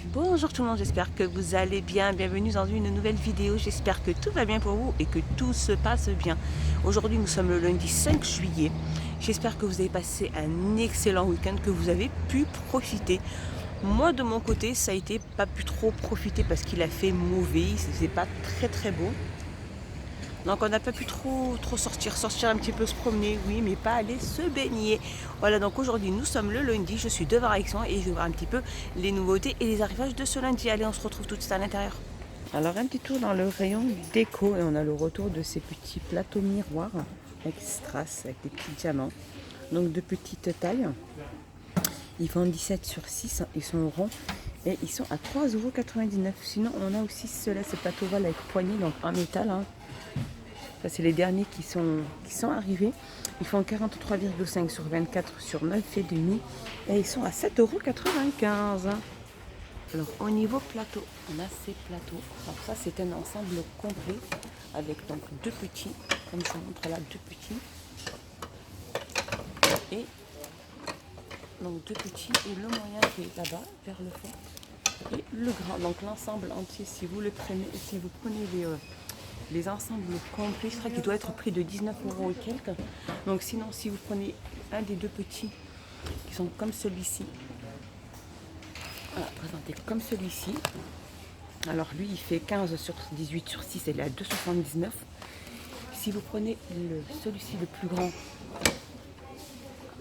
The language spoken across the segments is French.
Bonjour tout le monde, j'espère que vous allez bien. Bienvenue dans une nouvelle vidéo. J'espère que tout va bien pour vous et que tout se passe bien. Aujourd'hui, nous sommes le lundi 5 juillet. J'espère que vous avez passé un excellent week-end, que vous avez pu profiter. Moi, de mon côté, ça a été pas pu trop profiter parce qu'il a fait mauvais. C'était pas très beau. Donc on n'a pas pu trop sortir un petit peu se promener, oui, mais pas aller se baigner. Voilà, donc aujourd'hui nous sommes le lundi, je suis devant Action et je vais voir un petit peu les nouveautés et les arrivages de ce lundi. Allez, on se retrouve tout de suite à l'intérieur. Alors un petit tour dans le rayon déco et on a le retour de ces petits plateaux miroirs avec strass, avec des petits diamants. Donc de petite taille. Ils font 17 sur 6, ils sont ronds et ils sont à 3,99 €. Sinon on a aussi ceux-là, ces plateaux voile avec poignée, donc en métal. Ça, c'est les derniers qui sont arrivés. Ils font 43,5 sur 24 sur 9,5 et ils sont à 7,95 €. Alors, au niveau plateau, on a ces plateaux. Alors, ça, c'est un ensemble complet avec donc deux petits, comme je vous montre là, deux petits. Et donc deux petits et le moyen qui est là-bas, vers le fond. Et le grand, donc l'ensemble entier, si vous le prenez, si vous prenez les ensembles complets, je crois qu'il doit être au prix de 19 € et quelques. Donc sinon, si vous prenez un des deux petits qui sont comme celui-ci, présenté comme celui-ci, alors lui il fait 15 sur 18 sur 6, il est à 2,79 €. Si vous prenez celui-ci le plus grand,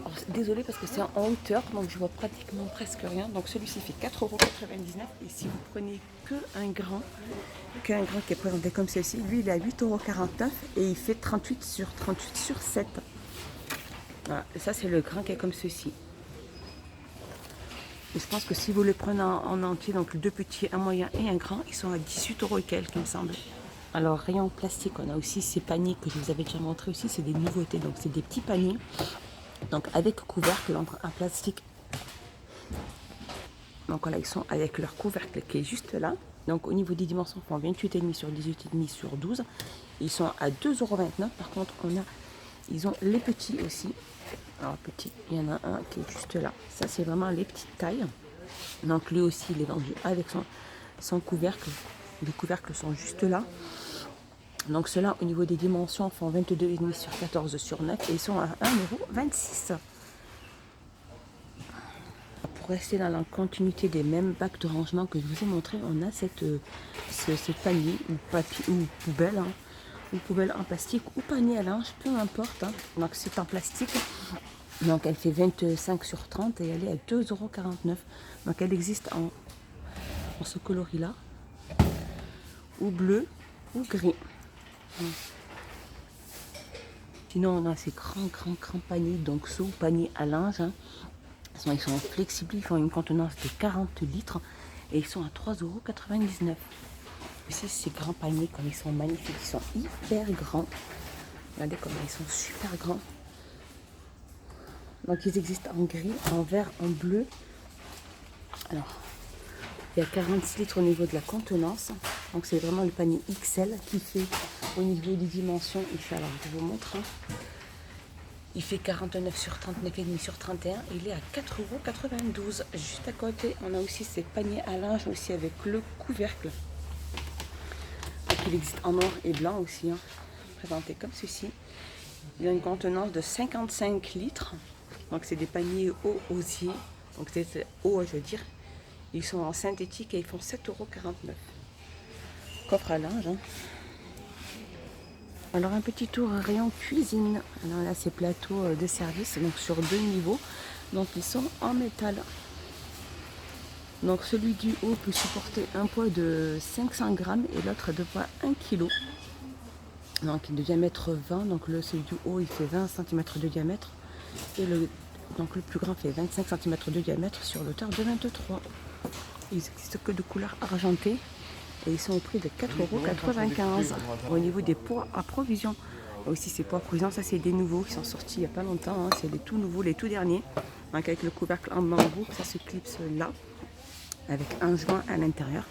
alors, désolé parce que c'est en hauteur, donc je vois pratiquement presque rien. Donc celui-ci fait 4,99 € et si vous prenez qu'un grand qui est présenté comme ceci, lui il est à 8,49 € et il fait 38 sur 7. Voilà, et ça c'est le grand qui est comme ceci. Et je pense que si vous le prenez en entier, donc deux petits, un moyen et un grand, ils sont à 18 € et quelques, il me semble. Alors rayon plastique, on a aussi ces paniers que je vous avais déjà montré aussi, c'est des nouveautés, donc c'est des petits paniers. Donc avec couvercle en plastique. Donc voilà, ils sont avec leur couvercle qui est juste là. Donc au niveau des dimensions, ils font 28,5 sur 18,5 sur 12. Ils sont à 2,29 €. Par contre, ils ont les petits aussi. Alors petit, il y en a un qui est juste là. Ça c'est vraiment les petites tailles. Donc lui aussi, il est vendu avec son couvercle. Les couvercles sont juste là. Donc ceux-là, au niveau des dimensions, font 22,5 sur 14 sur 9 et ils sont à 1,26 €. Pour rester dans la continuité des mêmes bacs de rangement que je vous ai montré, on a ce panier ou papier ou poubelle, ou poubelle en plastique ou panier à linge, peu importe. Donc c'est en plastique. Donc elle fait 25 sur 30 et elle est à 2,49 €. Donc elle existe en ce coloris là, ou bleu ou gris. Sinon on a ces grands paniers, donc sous panier à linge. Ils sont flexibles, ils font une contenance de 40 litres et ils sont à 3,99 €. Aussi ces grands paniers, comme ils sont magnifiques, ils sont hyper grands. Regardez comment ils sont super grands. Donc ils existent en gris, en vert, en bleu. Alors, il y a 46 litres au niveau de la contenance. Donc c'est vraiment le panier XL qui fait au niveau des dimensions. Il fait, alors je vous montre. Il fait 49 sur 39,5 sur 31. Il est à 4,92 €. Juste à côté, on a aussi ces paniers à linge aussi avec le couvercle. Donc il existe en noir et blanc aussi, présenté comme ceci. Il a une contenance de 55 litres. Donc c'est des paniers haut osier. Donc c'est haut, je veux dire. Ils sont en synthétique et ils font 7,49 €. Coffre à linge. Alors un petit tour rayon cuisine. Alors là ces plateaux de service, donc sur deux niveaux. Donc ils sont en métal. Donc celui du haut peut supporter un poids de 500 grammes et l'autre de poids 1 kg. Donc de diamètre 20. Donc celui du haut il fait 20 cm de diamètre. Et donc le plus grand fait 25 cm de diamètre sur l'auteur de 23. Ils n'existent que de couleur argentée. Et ils sont au prix de 4,95 €. Au niveau des pots à provision, aussi ces pots à provision, ça c'est des nouveaux qui sont sortis il n'y a pas longtemps. C'est les tout nouveaux, les tout derniers. Donc avec le couvercle en bambou, ça se clipse là, avec un joint à l'intérieur.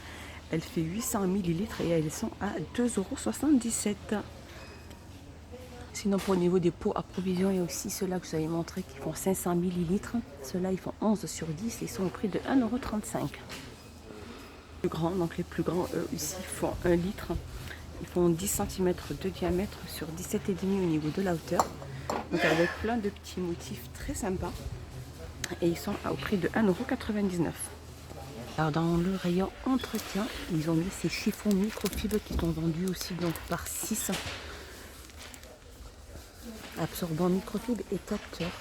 Elle fait 800 ml et elles sont à 2,77 €. Sinon pour au niveau des pots à provision, il y a aussi ceux-là que je vous avais montré qui font 500 ml. Ceux-là ils font 11 sur 10 et ils sont au prix de 1,35 €. Plus grands, donc les plus grands, eux, ici, font 1 litre. Ils font 10 cm de diamètre sur 17,5 au niveau de la hauteur. Donc avec plein de petits motifs très sympas. Et ils sont au prix de 1,99 €. Alors dans le rayon entretien, ils ont mis ces chiffons microfibres qui sont vendus aussi donc par 6. Absorbant microfibre et capteur.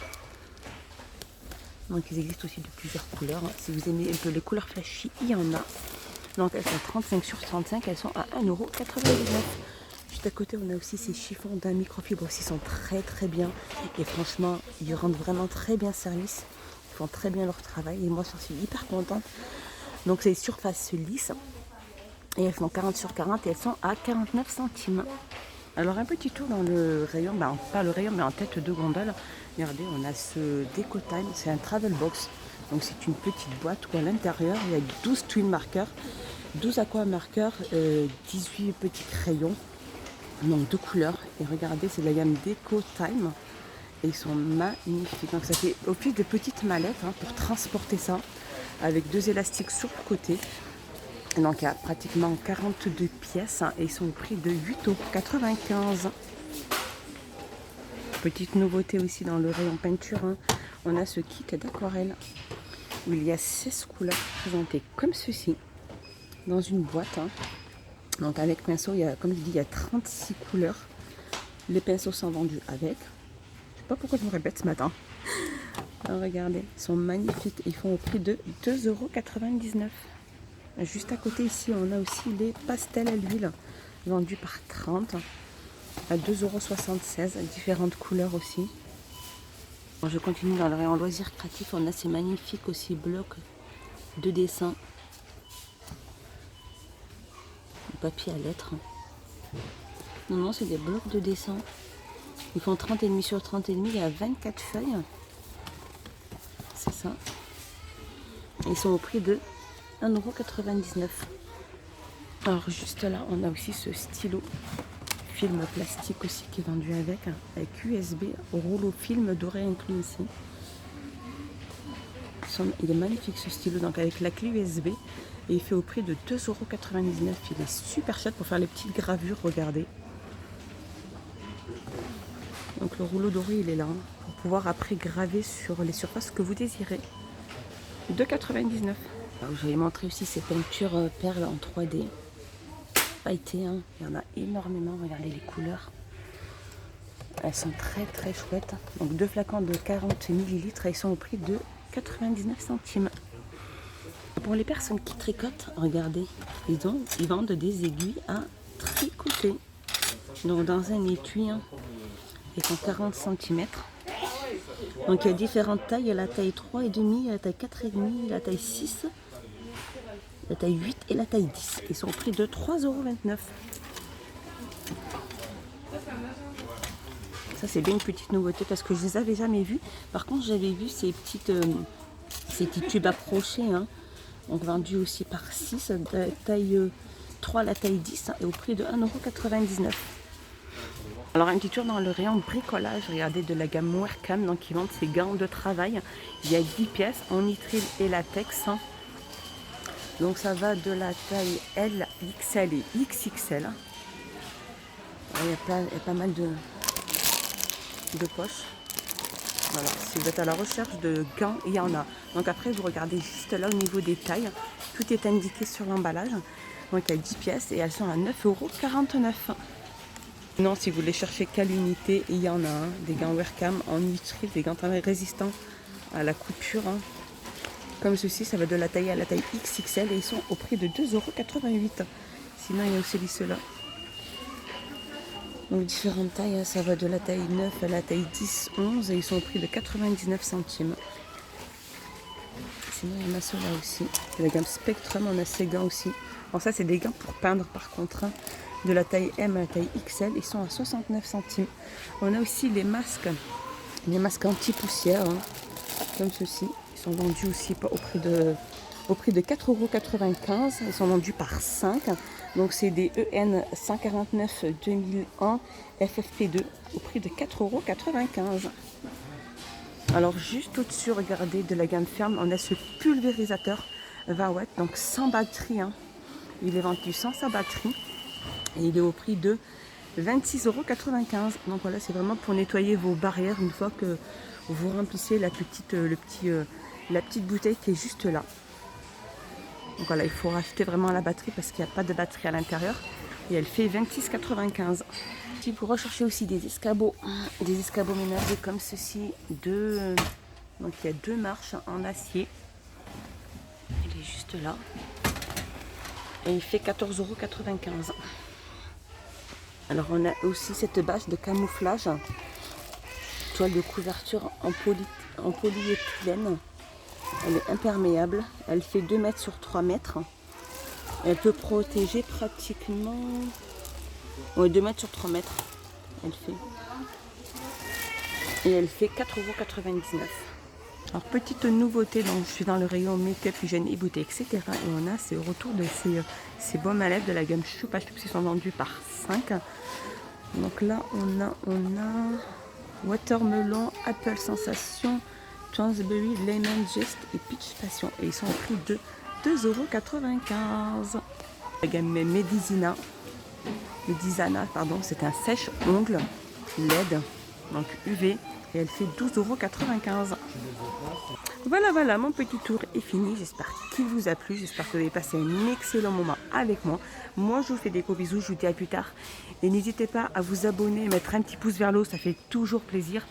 Donc ils existent aussi de plusieurs couleurs. Si vous aimez un peu les couleurs flashy, il y en a. Donc elles sont 35 sur 35, elles sont à 1,99 €. Juste à côté, on a aussi ces chiffons d'un microfibre aussi, sont très très bien. Et franchement, ils rendent vraiment très bien service. Ils font très bien leur travail et moi j'en suis hyper contente. Donc c'est surface lisse. Et elles font 40 sur 40 et elles sont à 49 centimes. Alors un petit tour dans le rayon, pas le rayon mais en tête de gondole. Regardez, on a ce Déco Time, c'est un travel box. Donc c'est une petite boîte où à l'intérieur il y a 12 twin markers, 12 aqua markers, 18 petits crayons, donc 2 couleurs. Et regardez, c'est de la gamme Déco Time et ils sont magnifiques. Donc ça fait office de petites mallettes pour transporter ça avec 2 élastiques sur le côté. Donc il y a pratiquement 42 pièces et ils sont au prix de 8,95 €. Petite nouveauté aussi dans le rayon peinture, on a ce kit d'aquarelle où il y a 16 couleurs présentées comme ceci dans une boîte. Donc avec pinceau, comme je dis, il y a 36 couleurs. Les pinceaux sont vendus avec. Je sais pas pourquoi je me répète ce matin. Alors regardez, ils sont magnifiques. Ils font au prix de 2,99 €. Juste à côté ici, on a aussi les pastels à l'huile vendus par 30 à 2,76 €, différentes couleurs aussi. Bon, je continue dans le rayon loisirs créatifs. On a ces magnifiques aussi blocs de dessin, du papier à lettres. Non, c'est des blocs de dessin. Ils font 30,5 sur 30,5. Il y a 24 feuilles. C'est ça. Ils sont au prix de 1,99 €. Alors juste là, on a aussi ce stylo film plastique aussi qui est vendu avec USB, rouleau film doré inclus ici. Il est magnifique ce stylo, donc avec la clé USB, et il fait au prix de 2,99 €. Il est super chouette pour faire les petites gravures, regardez. Donc le rouleau doré il est là pour pouvoir après graver sur les surfaces que vous désirez. 2,99 €. Je vais montrer aussi ces peintures perles en 3D. Pailleté, il y en a énormément, regardez les couleurs. Elles sont très très chouettes. Donc 2 flacons de 40 ml et ils sont au prix de 99 centimes. Pour les personnes qui tricotent, regardez, ils vendent des aiguilles à tricoter. Donc dans un étui, ils font 40 cm. Donc il y a différentes tailles, il y a la taille 3,5, la taille 4,5, la taille 6, la taille 8 et la taille 10. Ils sont au prix de 3,29 €. Ça c'est bien une petite nouveauté parce que je les avais jamais vus. Par contre j'avais vu ces petits tubes approchés, donc vendus aussi par 6, de la taille 3 à la taille 10 et au prix de 1,99 €. Alors un petit tour dans le rayon bricolage, regardez de la gamme Werkam, donc ils vendent ces gants de travail. Il y a 10 pièces en nitrile et latex. Donc ça va de la taille L, XL et XXL. Il y a pas mal de poches. Voilà, si vous êtes à la recherche de gants, il y en a. Donc après vous regardez juste là au niveau des tailles. Tout est indiqué sur l'emballage. Donc il y a 10 pièces et elles sont à 9,49 €. Non, si vous voulez chercher quelle unité, il y en a des gants Werkam en nitrile, des gants travail résistants à la coupure. Comme ceci, ça va de la taille à la taille XXL et ils sont au prix de 2,88 €. Sinon, il y a aussi ceux-là. Donc différentes tailles, ça va de la taille 9 à la taille 10, 11 et ils sont au prix de 99 centimes. Sinon, il y en a ceux-là aussi. La gamme Spectrum, on a ces gants aussi. Alors ça, c'est des gants pour peindre par contre. De la taille M à la taille XL, ils sont à 69 centimes. On a aussi les masques anti-poussière, comme ceci. Ils sont vendus aussi au prix de 4,95 €. Ils sont vendus par 5. Donc c'est des EN 149 2001 FFP2 au prix de 4,95 €. Alors juste au-dessus, regardez, de la gamme ferme, on a ce pulvérisateur 20 watts, donc sans batterie. Il est vendu sans sa batterie et il est au prix de 26,95 €. Donc voilà, c'est vraiment pour nettoyer vos barrières une fois que vous remplissez la petite bouteille qui est juste là. Donc voilà, il faut racheter vraiment la batterie parce qu'il n'y a pas de batterie à l'intérieur. Et elle fait 26,95 €. Si vous recherchez aussi des escabeaux ménagers comme ceci, donc il y a 2 marches en acier. Il est juste là. Et il fait 14,95 €. Alors on a aussi cette bâche de camouflage, toile de couverture en polyéthylène. Elle est imperméable, elle fait 2 mètres sur 3 mètres. Elle peut protéger pratiquement 2 mètres sur 3 mètres. Elle fait. Et elle fait 4,99 €. Alors petite nouveauté, donc je suis dans le rayon make-up, hygiène et beauté, etc. Et on a ce retour de ces baumes à lèvres de la gamme Choupa Choups qui sont vendus par 5. Donc là on a Watermelon, Apple Sensation, Transberry, Lemon Gist et Peach Passion. Et ils sont au prix de 2,95 €. La gamme Medizana, c'est un sèche-ongles LED, donc UV. Et elle fait 12,95 €. Voilà, mon petit tour est fini. J'espère qu'il vous a plu. J'espère que vous avez passé un excellent moment avec moi. Moi, je vous fais des gros bisous. Je vous dis à plus tard. Et n'hésitez pas à vous abonner, mettre un petit pouce vers le haut. Ça fait toujours plaisir.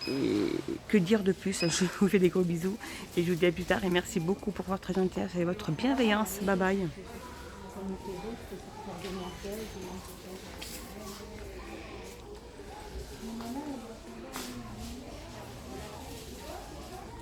Et que dire de plus? Je vous fais des gros bisous. Et je vous dis à plus tard. Et merci beaucoup pour votre gentillesse et votre bienveillance. Bye bye.